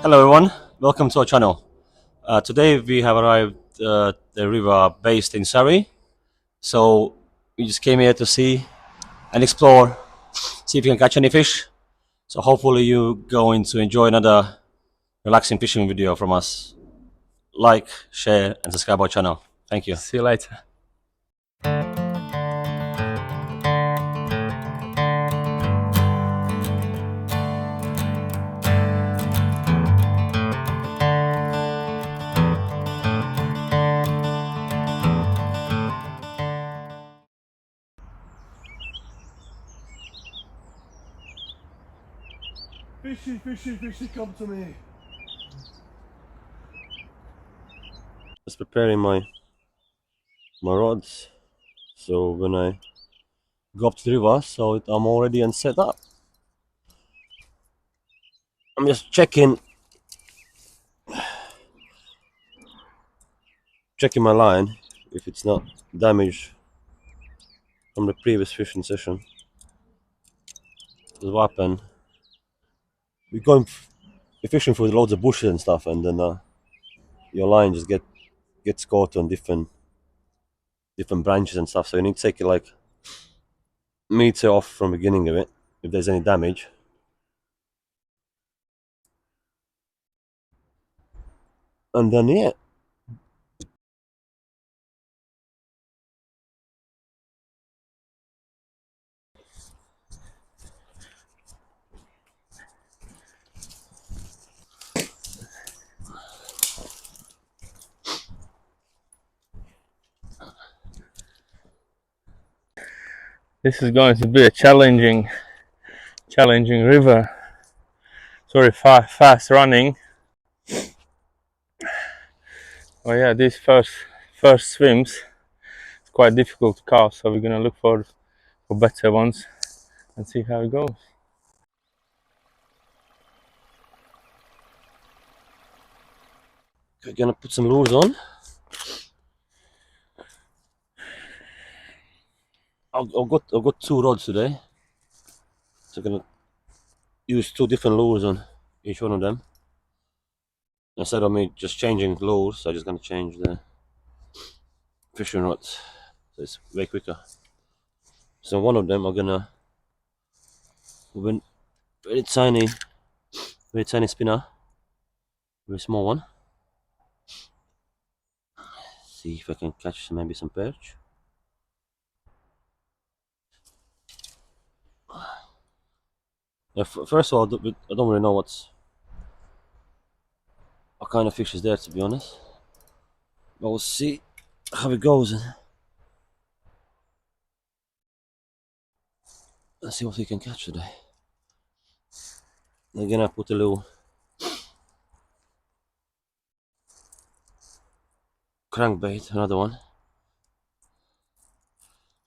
Hello everyone, welcome to our channel. Today we have arrived at the river based in Surrey. So we just came here to see and explore, see if you can catch any fish. So hopefully you're going to enjoy another relaxing fishing video from us. Like, share and subscribe our channel. Thank you. See you later. Fishy, fishy, fishy, come to me. Just preparing my rods. So when I go up to the river, I'm already and set up. I'm just checking my line if it's not damaged from the previous fishing session. What happened? We're fishing through loads of bushes and stuff, and then your line just gets caught on different branches and stuff. So you need to take it like meter off from the beginning of it if there's any damage. And then yeah. This is going to be a challenging river. Sorry, fast running. Oh yeah, these first swims, it's quite difficult to cast. So we're gonna look for better ones and see how it goes. We're gonna put some lures on. I've got two rods today, so I'm gonna use two different lures on each one of them. Instead of me just changing lures, I'm just gonna change the fishing rods, so it's way quicker. So one of them I'm gonna with a very tiny spinner, very small one. See if I can catch maybe some perch. First of all, I don't really know what kind of fish is there, to be honest. But we'll see how it goes. Let's see what we can catch today. I'm gonna put a little crankbait, another one.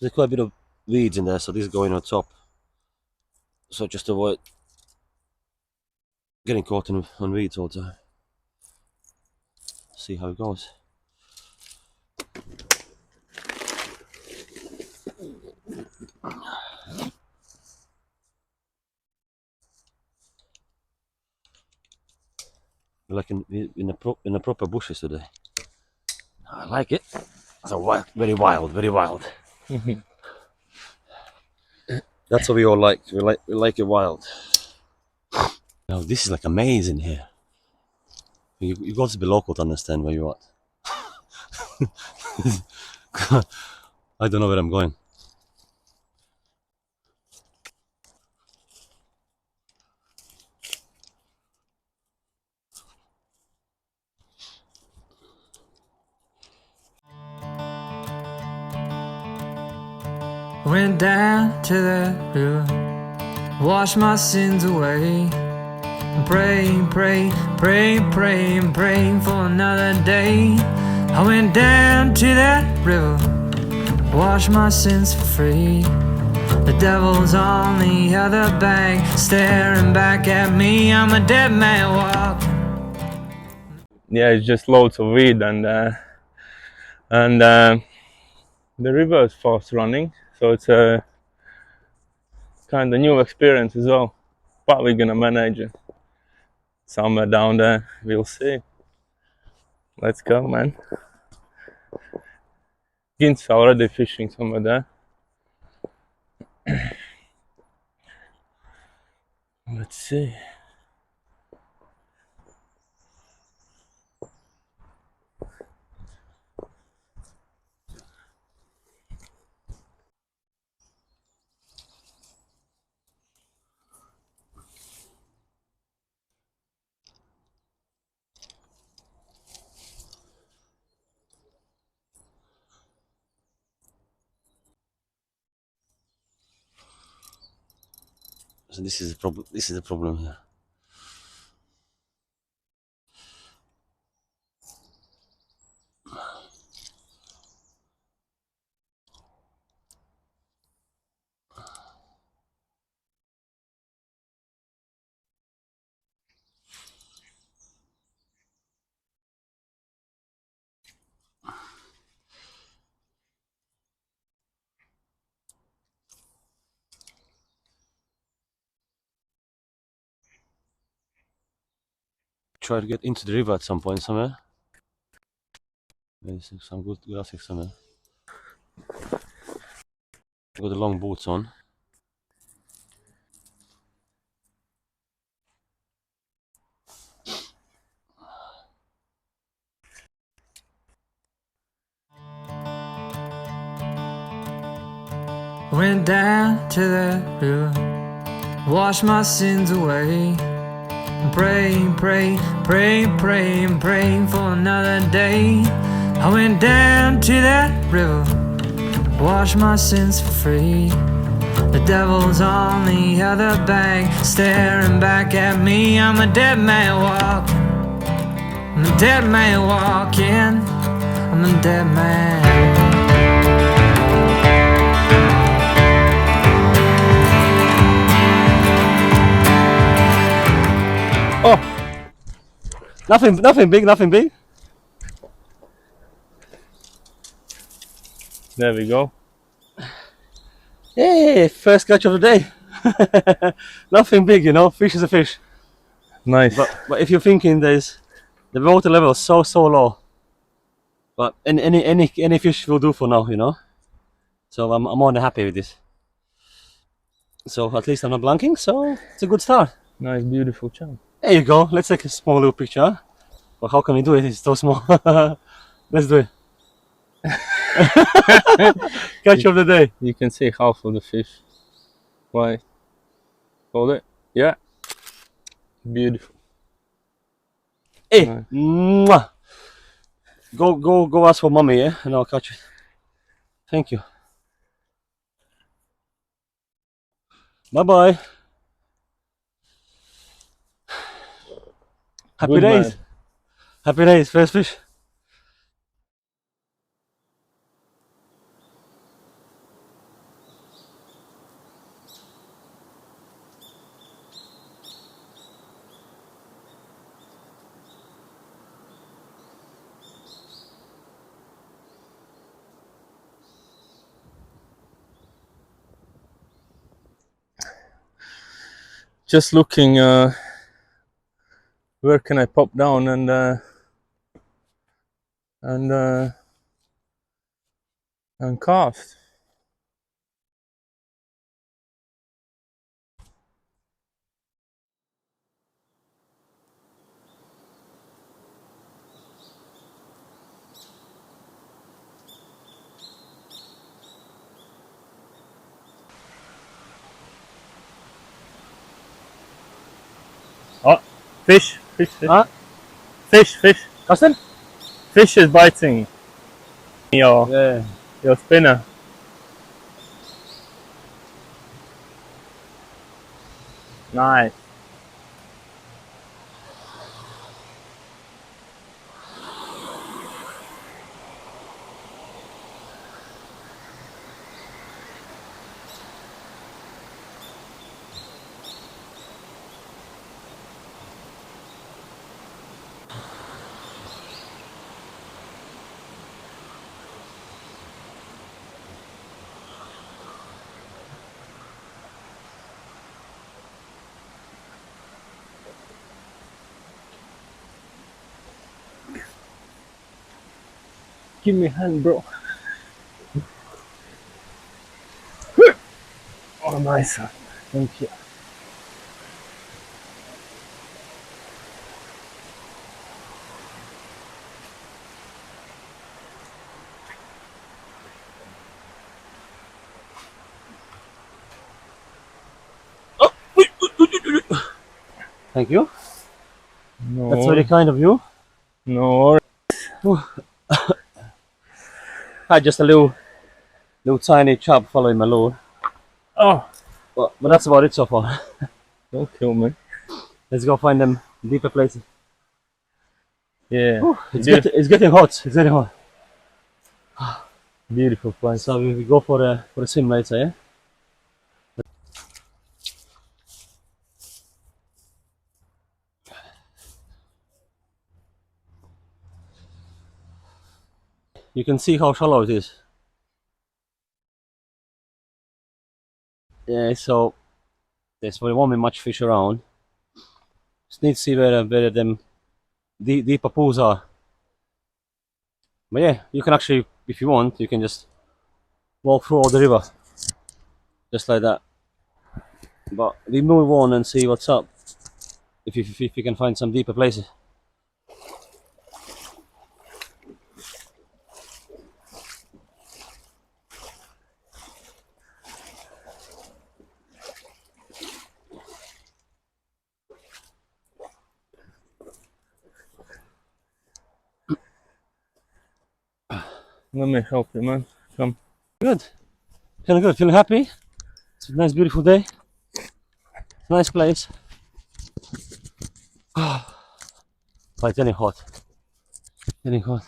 There's quite a bit of weeds in there, so this is going on top. So just avoid getting caught on weeds all the time. See how it goes. We're like in the proper bushes today. I like it. It's very wild, very wild. That's what we all like. We like it wild. Now this is like amazing here. You got to be local to understand where you're at. I don't know where I'm going. Went down to the river, washed my sins away. Praying, praying, praying, praying, praying for another day. I went down to that river, washed my sins for free. The devil's on the other bank, staring back at me. I'm a dead man walking. Yeah, it's just loads of weed and the river is fast running, so it's a kind of new experience as well. But we're gonna manage it. somewhere down there. We'll see. Let's go, man. Gins already fishing somewhere there. Let's see. So this is the problem. This is the problem here. Try to get into the river at some point somewhere. There's some good graphics somewhere. Got the long boots on. Went down to the river, washed my sins away. Praying, praying, praying, praying, praying for another day. I went down to that river, washed my sins for free. The devil's on the other bank, staring back at me. I'm a dead man walking. I'm a dead man walking. I'm a dead man. Oh, nothing big, nothing big. There we go. Hey, first catch of the day. Nothing big, you know. Fish is a fish. Nice. But if you're thinking the water level is so low, but any fish will do for now, you know. So I'm more than happy with this. So at least I'm not blanking. So it's a good start. Nice, beautiful chub. There you go. Let's take a small little picture. Huh? But how can we do it? It's so small. Let's do it. Catch of the day. You can see half of the fish. Right. Hold it. Yeah. Beautiful. Hey, Nice. mwah. Go ask for mommy, yeah, and I'll catch it. Thank you. Bye bye. Happy Good days. man. Happy days. First fish. Just looking where can I pop down and cast. Oh, fish. Huh? Fish. Casting? Fish is biting Yeah. your spinner. Nice. Give me a hand, bro. Oh, nice one. Thank you. Thank you. No, That's very kind of you. no. Had just a little tiny chub following my lure. Oh, But that's about it so far. don't kill me. Let's go find them deeper places. Yeah, It's getting hot. It's getting hot. beautiful place. So we go for a swim later, yeah? You can see how shallow it is. Yeah, so there's there won't be much fish around. Just need to see where them deeper pools are. But yeah, you can actually, if you want, you can just walk through all the river. Just like that. But we move on and see what's up. If you can find some deeper places. Let me help you, man. Come. Good. Feeling good, feeling happy. It's a nice beautiful day. Nice place. But it's getting hot. Getting hot.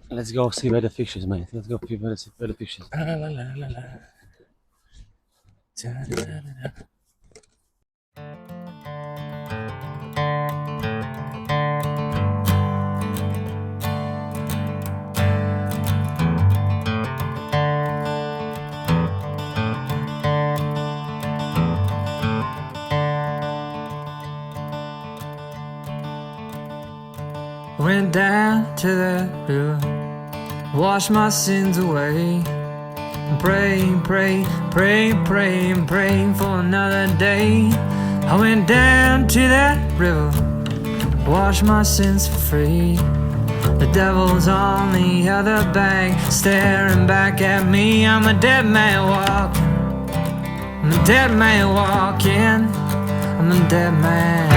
Let's go see where the fish is, mate. Let's go see where the fish is. La, la, la, la, la. Da, da, da, da. Went down to the river, washed my sins away. Praying, praying, praying, praying, praying for another day. I went down to that river, washed my sins for free. The devil's on the other bank, staring back at me. I'm a dead man walking. I'm a dead man walking. I'm a dead man.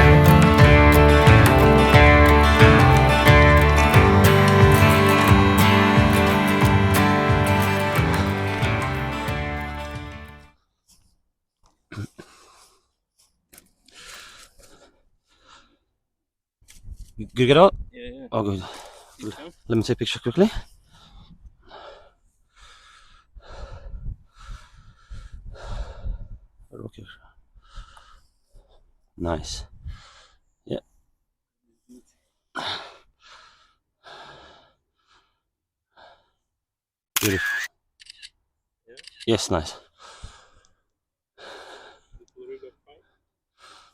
Good get out? Yeah. Oh, good. Let me take a picture quickly. Okay. Nice. Yeah. Beautiful. Yes, nice.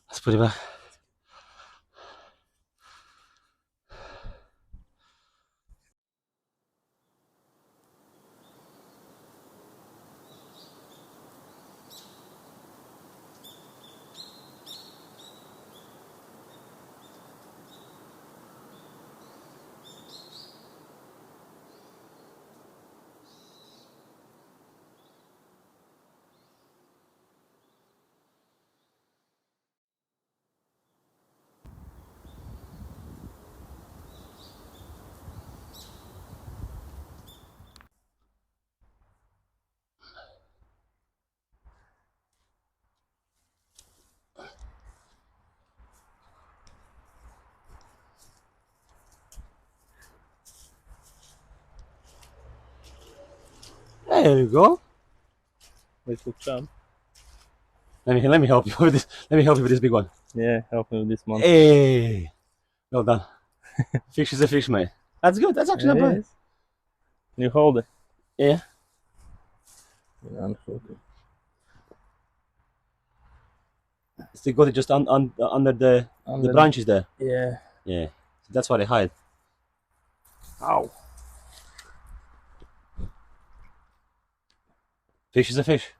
Let's put it back. There you go. Little chub. Let me help you with this. Let me help you with this big one. Yeah, help me with this one. Hey, well done. Fish is a fish, mate. That's good. That's actually not bad. Yes. You hold it. Yeah. Unhook. Still got it just under the branches there. Yeah. Yeah. That's why they hide. Ow. Fish is a fish.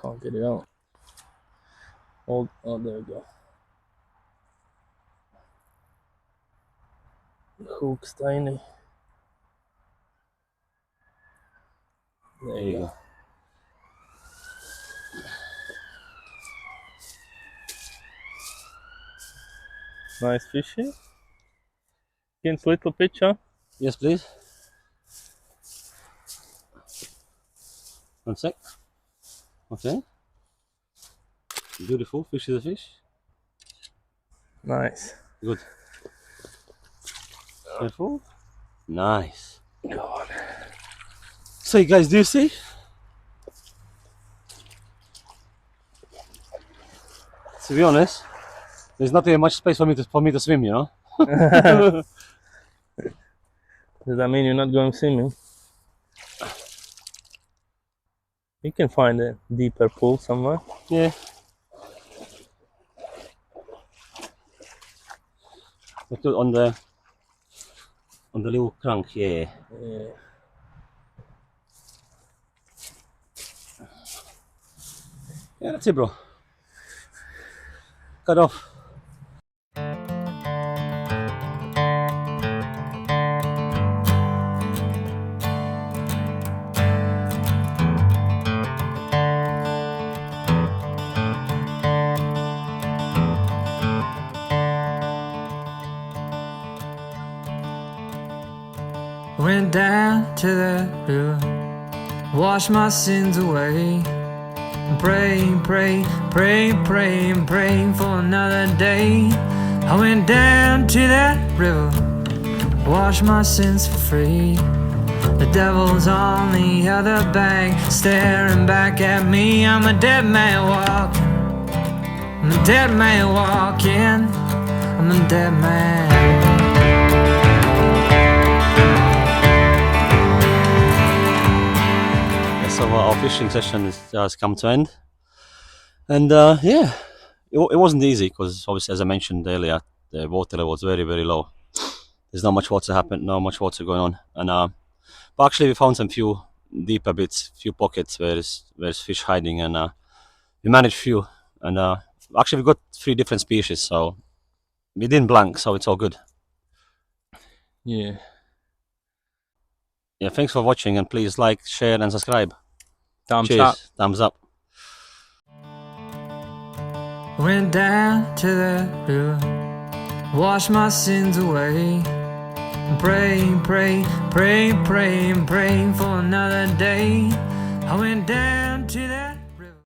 Can't get it out. Oh, there we go. The hook's tiny. There you go. Nice fishing. Can you little picture? Yes, please. One sec. Okay. Beautiful. Fish is a fish. Nice. Good. Careful. Nice. God. So you guys, do you see? To be honest, there's not even much space for me to swim, you know? Does that mean you're not going swimming? You can find a deeper pool somewhere. Yeah. Look on the little crank, yeah. Yeah. Yeah, that's it, bro. Cut off. Went down to the river, washed my sins away. Praying, praying, praying, praying, praying for another day. I went down to that river, washed my sins for free. The devil's on the other bank, staring back at me. I'm a dead man walking. I'm a dead man walking. I'm a dead man. So our fishing session has come to end, and yeah, it wasn't easy because obviously, as I mentioned earlier, the water level was very, very low. There's not much water going on, and but actually we found some few deeper bits, few pockets where there's fish hiding, and we managed few, and actually we got 3 different species, so we didn't blank, so it's all good. Yeah. Yeah, thanks for watching, and please like, share, and subscribe. Thumbs Cheers. up. Thumbs up. Went down to the river, washed my sins away. Praying, praying, praying, praying, praying for another day. I went down.